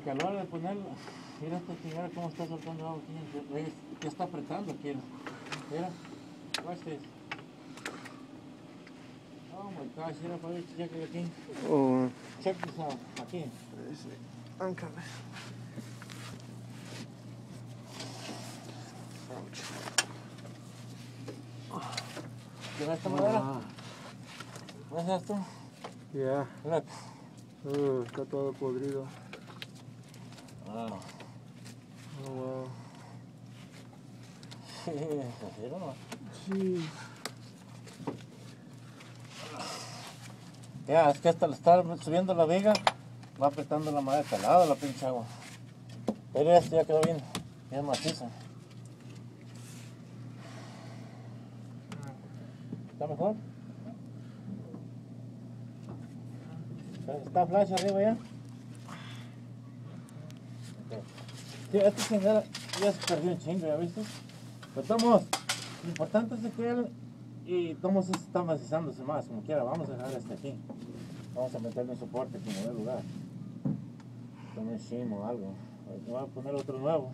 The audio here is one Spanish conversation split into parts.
Porque a la hora de ponerlo, mira esta señora cómo está soltando agua aquí. Ya está apretando aquí. Mira, watch this. Oh my gosh, mira para ver, check it aquí. Oh. Check this out, aquí. I'm coming. ¿Ves esta madera? ¿Ves esto? Yeah. Look. Está todo podrido. Wow. Oh, wow. Sí. Ya, es que hasta al estar subiendo la viga, va apretando la madera calada la pinche agua. Pero esto ya quedó bien maciza. ¿Está mejor? ¿Está flash arriba ya? Okay. Sí, esta chingada ya se perdió un chingo, ¿ya viste? Pero tomos, lo importante es que él y tomos está macizándose más, como quiera. Vamos a dejar este aquí. Vamos a meterle un soporte como de lugar. Con un shim o algo. Voy a poner otro nuevo.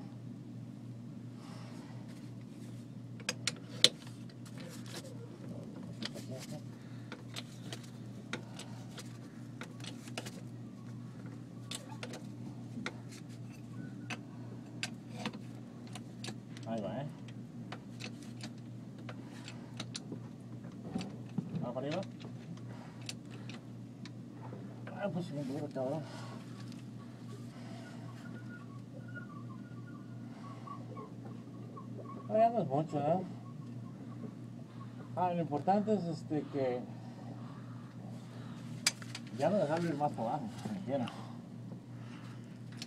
Ahí va, ¿Va para arriba? Ah, pues bien duro, cabrón. Ah, ya no es mucho, ¿eh? Lo importante es que ya no dejarlo ir más para abajo, como quiera.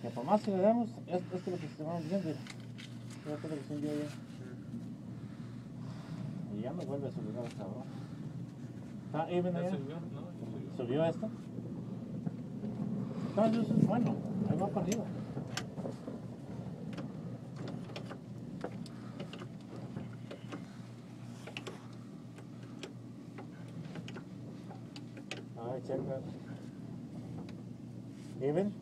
Que por más que le demos, esto es lo que se va viendo. Esto es lo que se envió ya. Y ya no vuelve a subir el cabrón. ¿Está even allá? ¿Subió esto? Entonces eso es bueno, ahí va para arriba. Alright, check that. Even?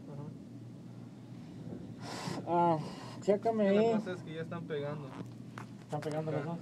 Chécame ahí. La cosa es que ya están pegando. ¿Están pegando los dos?